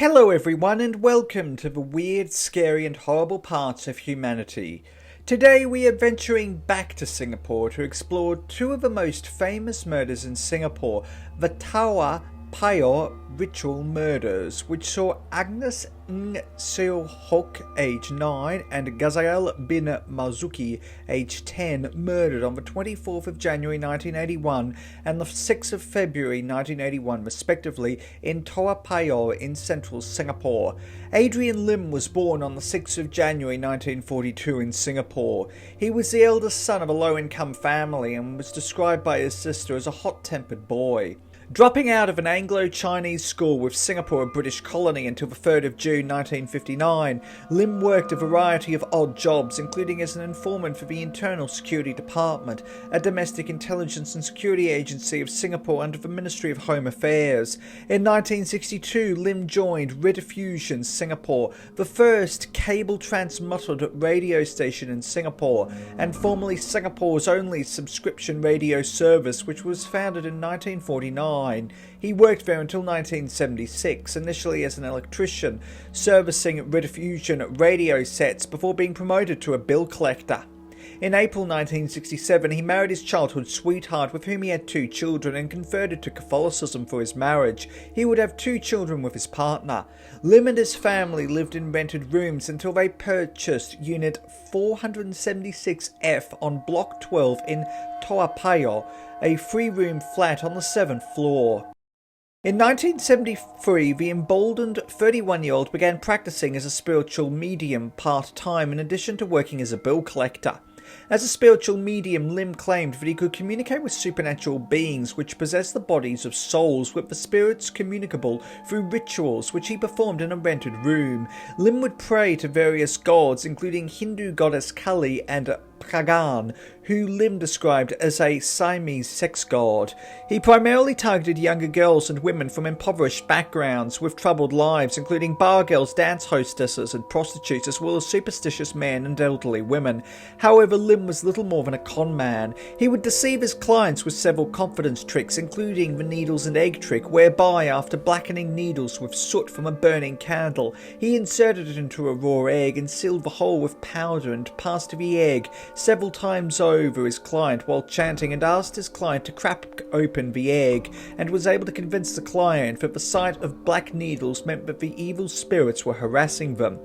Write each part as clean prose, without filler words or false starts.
Hello everyone and welcome to the weird, scary and horrible parts of humanity. Today we are venturing back to Singapore to explore two of the most famous murders in Singapore, the Tao Payoh Ritual Murders, which saw Agnes Ng Seo Hock, age 9, and Ghazael bin Marzuki, age 10, murdered on the 24th of January 1981 and the 6th of February 1981 respectively in Tao Payoh in central Singapore. Andrew Lim was born on the 6th of January 1942 in Singapore. He was the eldest son of a low-income family and was described by his sister as a hot-tempered boy. Dropping out of an Anglo-Chinese school with Singapore a British colony until the 3rd of June 1959, Lim worked a variety of odd jobs, including as an informant for the Internal Security Department, a domestic intelligence and security agency of Singapore under the Ministry of Home Affairs. In 1962, Lim joined Rediffusion Singapore, the first cable transmitted radio station in Singapore, and formerly Singapore's only subscription radio service, which was founded in 1949. He worked there until 1976, initially as an electrician, servicing rediffusion radio sets before being promoted to a bill collector. In April 1967, he married his childhood sweetheart, with whom he had 2 children, and converted to Catholicism for his marriage. He would have 2 children with his partner. Lim and his family lived in rented rooms until they purchased Unit 476F on Block 12 in Tao Payoh, a 3-room flat on the 7th floor. In 1973, the emboldened 31-year-old began practicing as a spiritual medium part-time in addition to working as a bill collector. As a spiritual medium, Lim claimed that he could communicate with supernatural beings which possess the bodies of souls, with the spirits communicable through rituals which he performed in a rented room. Lim would pray to various gods, including Hindu goddess Kali and Pragan, who Lim described as a Siamese sex god. He primarily targeted younger girls and women from impoverished backgrounds with troubled lives, including bar girls, dance hostesses and prostitutes, as well as superstitious men and elderly women. However, Lim was little more than a con man. He would deceive his clients with several confidence tricks, including the needles and egg trick, whereby after blackening needles with soot from a burning candle, he inserted it into a raw egg and sealed the hole with powder and passed the egg several times over his client while chanting, and asked his client to crack open the egg, and was able to convince the client that the sight of black needles meant that the evil spirits were harassing them.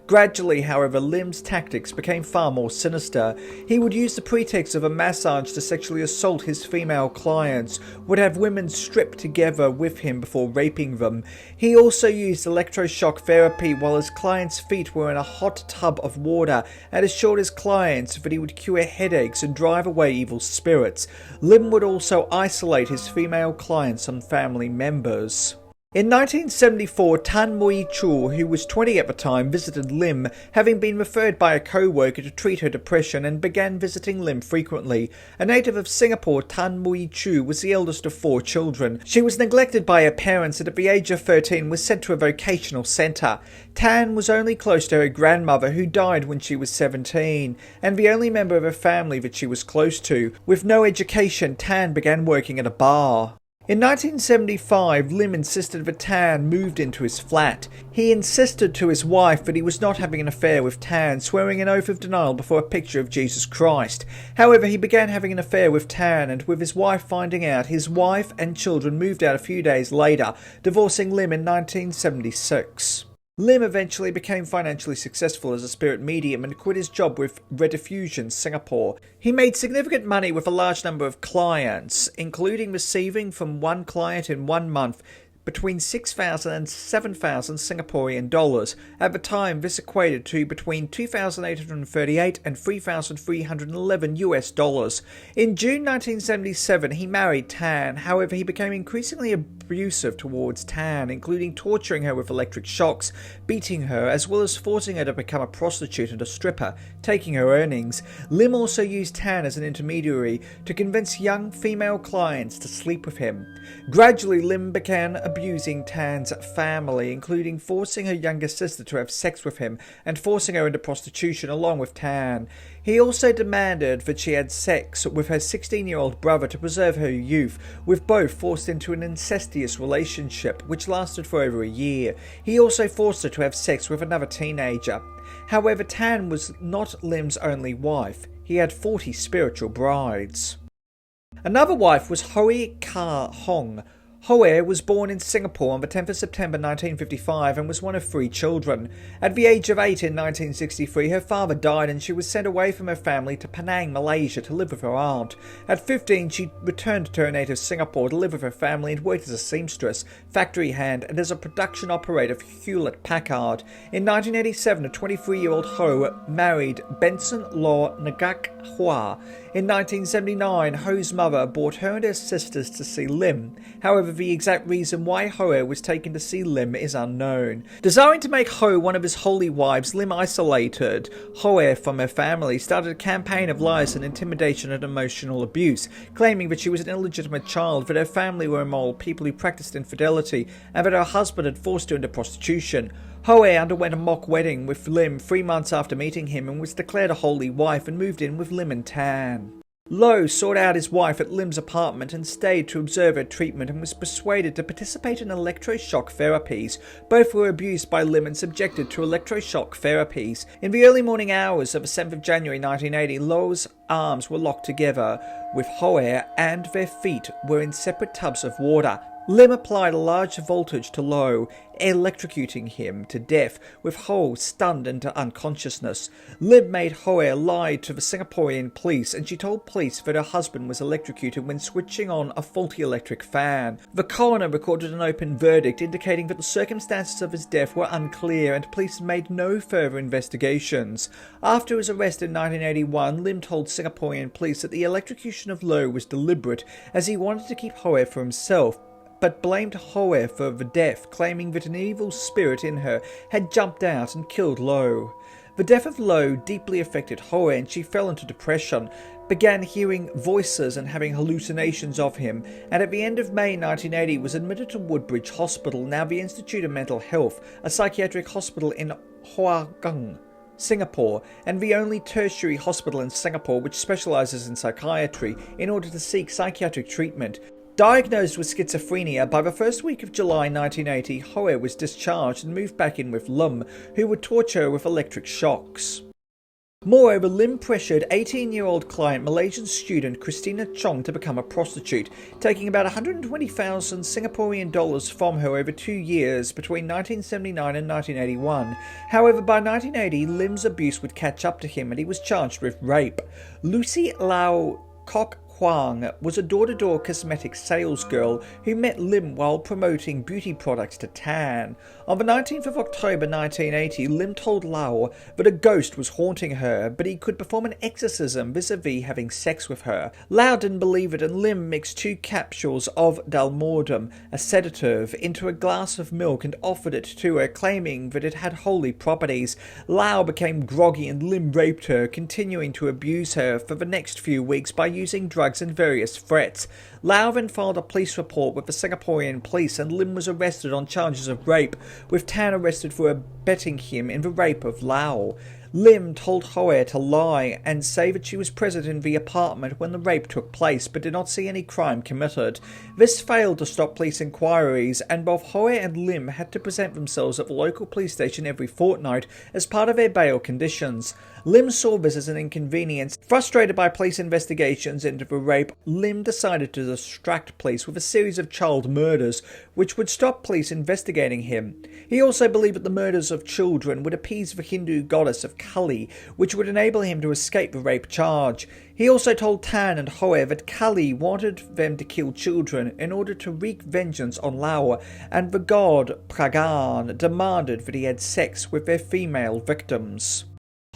Gradually, however, Lim's tactics became far more sinister. He would use the pretext of a massage to sexually assault his female clients, would have women stripped together with him before raping them. He also used electroshock therapy while his clients' feet were in a hot tub of water, and assured his clients that he would cure headaches and drive away evil spirits. Lim would also isolate his female clients and family members. In 1974, Tan Mui Choo, who was 20 at the time, visited Lim, having been referred by a co-worker to treat her depression, and began visiting Lim frequently. A native of Singapore, Tan Mui Choo was the eldest of 4 children. She was neglected by her parents and at the age of 13 was sent to a vocational centre. Tan was only close to her grandmother, who died when she was 17, and the only member of her family that she was close to. With no education, Tan began working at a bar. In 1975, Lim insisted that Tan moved into his flat. He insisted to his wife that he was not having an affair with Tan, swearing an oath of denial before a picture of Jesus Christ. However, he began having an affair with Tan, and with his wife finding out, his wife and children moved out a few days later, divorcing Lim in 1976. Lim eventually became financially successful as a spirit medium and quit his job with Rediffusion Singapore. He made significant money with a large number of clients, including receiving from one client in 1 month between 6,000 and 7,000 Singaporean dollars. At the time, this equated to between 2,838 and 3,311 US dollars. In June 1977, he married Tan. However, he became increasingly abusive towards Tan, including torturing her with electric shocks, beating her, as well as forcing her to become a prostitute and a stripper, taking her earnings. Lim also used Tan as an intermediary to convince young female clients to sleep with him. Gradually, Lim began abusing Tan's family, including forcing her younger sister to have sex with him and forcing her into prostitution along with Tan. He also demanded that she had sex with her 16-year-old brother to preserve her youth, with both forced into an incestuous relationship which lasted for over a year. He also forced her to have sex with another teenager. However, Tan was not Lim's only wife. He had 40 spiritual brides. Another wife was Hoe Ka Hong. Hoe was born in Singapore on the 10th of September 1955 and was one of 3 children. At the age of 8 in 1963, her father died and she was sent away from her family to Penang, Malaysia to live with her aunt. At 15, she returned to her native Singapore to live with her family and worked as a seamstress, factory hand and as a production operator for Hewlett-Packard. In 1987, a 23-year-old Ho married Benson Law Ngak Hua. In 1979, Ho's mother brought her and her sisters to see Lim. However, the exact reason why Ho was taken to see Lim is unknown. Desiring to make Ho one of his holy wives, Lim isolated Ho from her family, started a campaign of lies and intimidation and emotional abuse, claiming that she was an illegitimate child, that her family were immoral people who practiced infidelity, and that her husband had forced her into prostitution. Hoe underwent a mock wedding with Lim 3 months after meeting him and was declared a holy wife and moved in with Lim and Tan. Lo sought out his wife at Lim's apartment and stayed to observe her treatment and was persuaded to participate in electroshock therapies. Both were abused by Lim and subjected to electroshock therapies. In the early morning hours of the 7th of January 1980, Lo's arms were locked together with Hoe and their feet were in separate tubs of water. Lim applied a large voltage to Lo, electrocuting him to death, with Ho stunned into unconsciousness. Lim made Hoe lie to the Singaporean police, and she told police that her husband was electrocuted when switching on a faulty electric fan. The coroner recorded an open verdict indicating that the circumstances of his death were unclear and police made no further investigations. After his arrest in 1981, Lim told Singaporean police that the electrocution of Lo was deliberate, as he wanted to keep Hoe for himself, but blamed Hoe for the death, claiming that an evil spirit in her had jumped out and killed Lo. The death of Lo deeply affected Hoe and she fell into depression, began hearing voices and having hallucinations of him, and at the end of May 1980 was admitted to Woodbridge Hospital, now the Institute of Mental Health, a psychiatric hospital in Hoa Kang, Singapore, and the only tertiary hospital in Singapore which specialises in psychiatry, in order to seek psychiatric treatment. Diagnosed with schizophrenia, by the first week of July 1980, Hoe was discharged and moved back in with Lim, who would torture her with electric shocks. Moreover, Lim pressured 18-year-old client Malaysian student Christina Chong to become a prostitute, taking about 120,000 Singaporean dollars from her over 2 years between 1979 and 1981. However, by 1980, Lim's abuse would catch up to him and he was charged with rape. Lucy Lau Kok Huang was a door-to-door cosmetics salesgirl who met Lim while promoting beauty products to Tan. On the 19th of October 1980, Lim told Lau that a ghost was haunting her, but he could perform an exorcism vis-a-vis having sex with her. Lau didn't believe it, and Lim mixed 2 capsules of Dalmortem, a sedative, into a glass of milk and offered it to her, claiming that it had holy properties. Lau became groggy and Lim raped her, continuing to abuse her for the next few weeks by using drugs and various threats. Lau then filed a police report with the Singaporean police and Lim was arrested on charges of rape, with Tan arrested for abetting him in the rape of Lau. Lim told Hoe to lie and say that she was present in the apartment when the rape took place but did not see any crime committed. This failed to stop police inquiries, and both Hoe and Lim had to present themselves at the local police station every fortnight as part of their bail conditions. Lim saw this as an inconvenience. Frustrated by police investigations into the rape, Lim decided to distract police with a series of child murders, which would stop police investigating him. He also believed that the murders of children would appease the Hindu goddess of Kali, which would enable him to escape the rape charge. He also told Tan and Hoe that Kali wanted them to kill children in order to wreak vengeance on Lau, and the god Pragan demanded that he had sex with their female victims.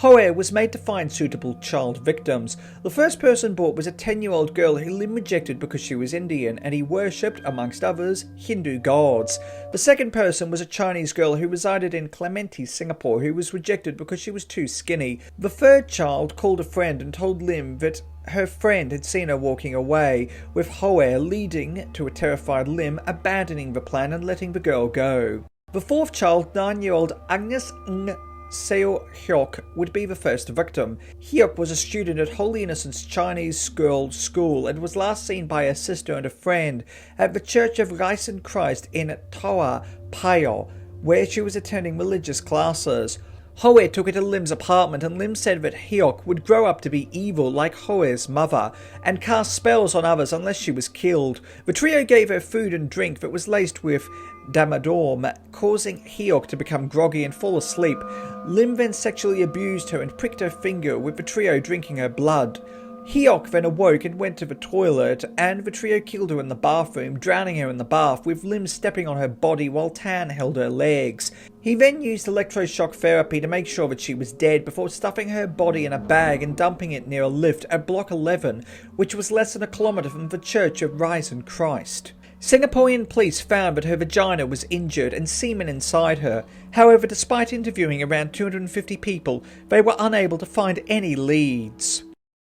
Hoe was made to find suitable child victims. The first person brought was a 10-year-old girl who Lim rejected because she was Indian, and he worshipped, amongst others, Hindu gods. The second person was a Chinese girl who resided in Clementi, Singapore, who was rejected because she was too skinny. The third child called a friend and told Lim that her friend had seen her walking away, with Hoe leading to a terrified Lim abandoning the plan and letting the girl go. The fourth child, 9-year-old Agnes Ng Seo Hyok, would be the first victim. Hyok was a student at Holy Innocents Chinese Girls' School and was last seen by her sister and a friend at the Church of Risen Christ in Tao Payoh, where she was attending religious classes. Hoe took her to Lim's apartment, and Lim said that Hyok would grow up to be evil like Hoe's mother and cast spells on others unless she was killed. The trio gave her food and drink that was laced with damadorm, causing Hyok to become groggy and fall asleep. Lim then sexually abused her and pricked her finger, with the trio drinking her blood. Hyok then awoke and went to the toilet, and the trio killed her in the bathroom, drowning her in the bath, with Lim stepping on her body while Tan held her legs. He then used electroshock therapy to make sure that she was dead before stuffing her body in a bag and dumping it near a lift at Block 11, which was less than a kilometre from the Church of Risen Christ. Singaporean police found that her vagina was injured and semen inside her. However, despite interviewing around 250 people, they were unable to find any leads.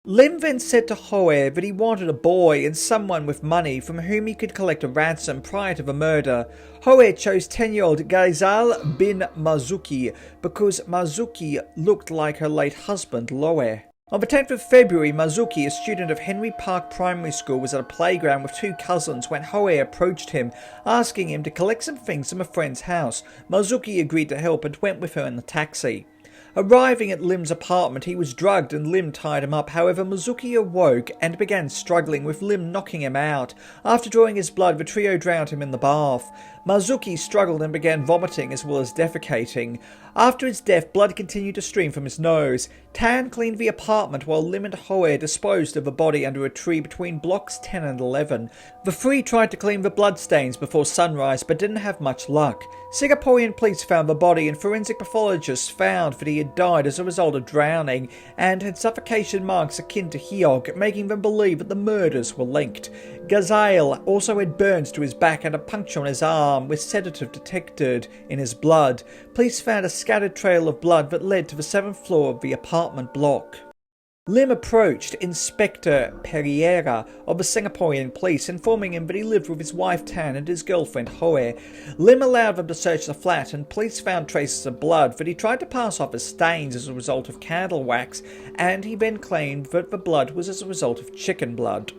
Lim then said to Hoe that he wanted a boy and someone with money from whom he could collect a ransom prior to the murder. Hoe chose 10-year-old Gaizal bin Marzuki because Marzuki looked like her late husband Loe. On the 10th of February, Marzuki, a student of Henry Park Primary School, was at a playground with two cousins when Hoe approached him, asking him to collect some things from a friend's house. Marzuki agreed to help and went with her in the taxi. Arriving at Lim's apartment, he was drugged and Lim tied him up. However, Marzuki awoke and began struggling, with Lim knocking him out. After drawing his blood, the trio drowned him in the bath. Marzuki struggled and began vomiting as well as defecating. After his death, blood continued to stream from his nose. Tan cleaned the apartment while Lim and Hoe disposed of the body under a tree between blocks 10 and 11. The three tried to clean the bloodstains before sunrise but didn't have much luck. Singaporean police found the body, and forensic pathologists found that he had died as a result of drowning and had suffocation marks akin to Hyok, making them believe that the murders were linked. Gazail also had burns to his back and a puncture on his arm, with sedative detected in his blood. Police found a scattered trail of blood that led to the 7th floor of the apartment block. Lim approached Inspector Pereira of the Singaporean police, informing him that he lived with his wife Tan and his girlfriend Hoe. Lim allowed them to search the flat, and police found traces of blood that he tried to pass off as stains as a result of candle wax, and he then claimed that the blood was as a result of chicken blood.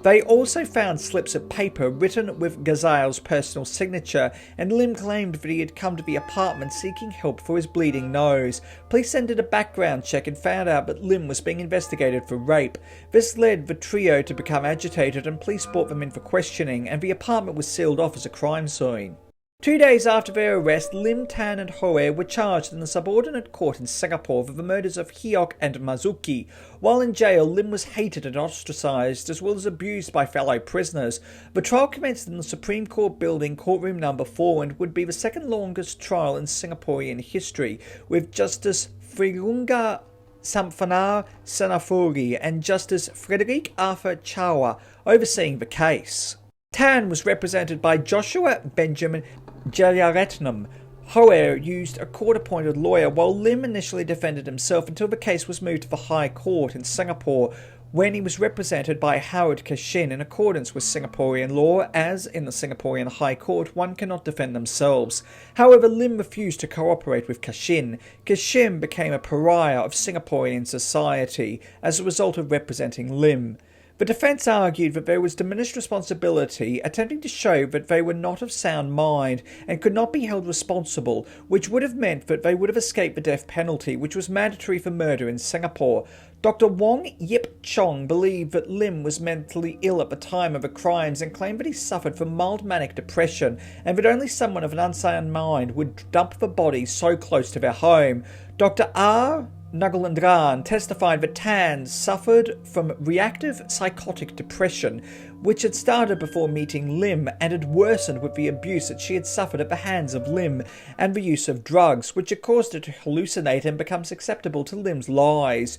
They also found slips of paper written with Gazail's personal signature, and Lim claimed that he had come to the apartment seeking help for his bleeding nose. Police ended a background check and found out that Lim was being investigated for rape. This led the trio to become agitated, and police brought them in for questioning, and the apartment was sealed off as a crime scene. 2 days after their arrest, Lim, Tan and Hoe were charged in the subordinate court in Singapore for the murders of Hyok and Marzuki. While in jail, Lim was hated and ostracised, as well as abused by fellow prisoners. The trial commenced in the Supreme Court building, courtroom number 4, and would be the second longest trial in Singaporean history, with Justice Frirunga Samphanar Senafuri and Justice Frederick Arthur Chawa overseeing the case. Tan was represented by Joshua Benjamin Jayaratnam. Hoe used a court-appointed lawyer, while Lim initially defended himself until the case was moved to the High Court in Singapore, when he was represented by Howard Kashin in accordance with Singaporean law, as in the Singaporean High Court one cannot defend themselves. However, Lim refused to cooperate with Kashin. Kashin became a pariah of Singaporean society as a result of representing Lim. The defence argued that there was diminished responsibility, attempting to show that they were not of sound mind and could not be held responsible, which would have meant that they would have escaped the death penalty, which was mandatory for murder in Singapore. Dr. Wong Yip Chong believed that Lim was mentally ill at the time of the crimes and claimed that he suffered from mild manic depression, and that only someone of an unsound mind would dump the body so close to their home. Dr. R. Nagulandran testified that Tan suffered from reactive psychotic depression, which had started before meeting Lim and had worsened with the abuse that she had suffered at the hands of Lim and the use of drugs, which had caused her to hallucinate and become susceptible to Lim's lies.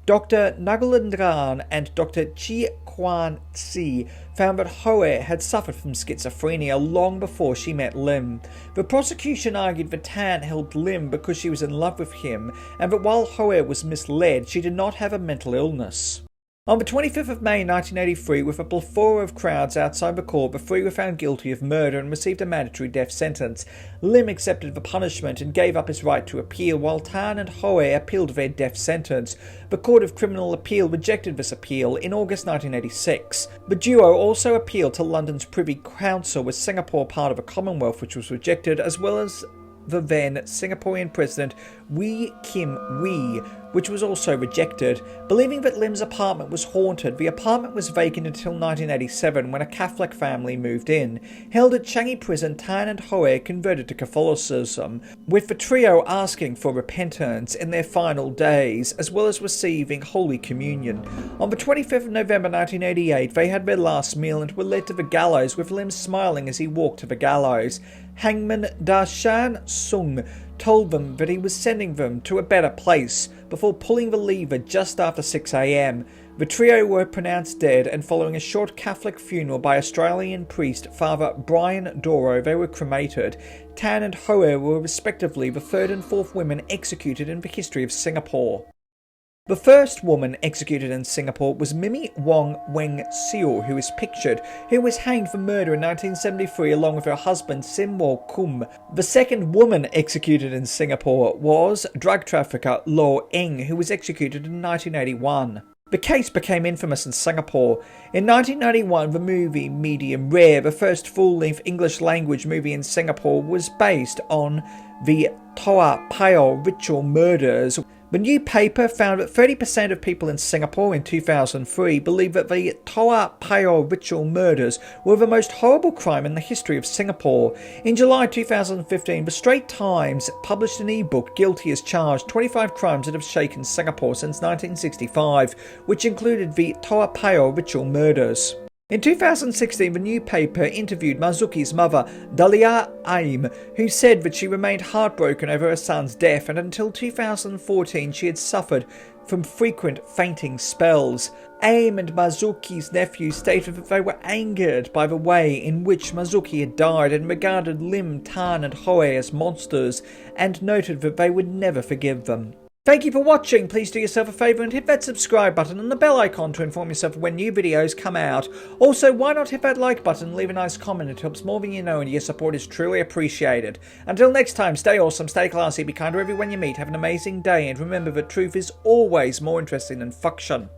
Dr. Nagulandran and Dr. Chi Kwan Si found that Hoe had suffered from schizophrenia long before she met Lim. The prosecution argued that Tan held Lim because she was in love with him, and that while Hoe was misled, she did not have a mental illness. On the 25th of May 1983, with a plethora of crowds outside the court, the three were found guilty of murder and received a mandatory death sentence. Lim accepted the punishment and gave up his right to appeal, while Tan and Hoe appealed their death sentence. The Court of Criminal Appeal rejected this appeal in August 1986. The duo also appealed to London's Privy Council, with Singapore part of a Commonwealth, which was rejected, as well as the then Singaporean President Wee Kim Wee, which was also rejected. Believing that Lim's apartment was haunted, the apartment was vacant until 1987 when a Catholic family moved in. Held at Changi Prison, Tan and Hoe converted to Catholicism, with the trio asking for repentance in their final days, as well as receiving Holy Communion. On the 25th of November 1988, they had their last meal and were led to the gallows, with Lim smiling as he walked to the gallows. Hangman Darshan Sung told them that he was sending them to a better place before pulling the lever just after 6 a.m. The trio were pronounced dead, and following a short Catholic funeral by Australian priest Father Brian Doro, they were cremated. Tan and Hoe were respectively the third and fourth women executed in the history of Singapore. The first woman executed in Singapore was Mimi Wong Weng Seo, who is pictured, who was hanged for murder in 1973 along with her husband Sim Wo Kum. The second woman executed in Singapore was drug trafficker Lo Eng, who was executed in 1981. The case became infamous in Singapore. In 1991, the movie Medium Rare, the first full-length English-language movie in Singapore, was based on the Tao Payoh Ritual Murders. The new paper found that 30% of people in Singapore in 2003 believed that the Tao Payoh Ritual Murders were the most horrible crime in the history of Singapore. In July 2015, the Straits Times published an e-book, Guilty as Charged, 25 crimes that have shaken Singapore since 1965, which included the Tao Payoh Ritual Murders. In 2016, the new paper interviewed Marzuki's mother, Dalia Aim, who said that she remained heartbroken over her son's death, and until 2014 she had suffered from frequent fainting spells. Aim and Marzuki's nephew stated that they were angered by the way in which Marzuki had died and regarded Lim, Tan and Hoe as monsters, and noted that they would never forgive them. Thank you for watching. Please do yourself a favour and hit that subscribe button and the bell icon to inform yourself when new videos come out. Also, why not hit that like button and leave a nice comment? It helps more than you know, and your support is truly appreciated. Until next time, stay awesome, stay classy, be kind to everyone you meet, have an amazing day, and remember that truth is always more interesting than fiction.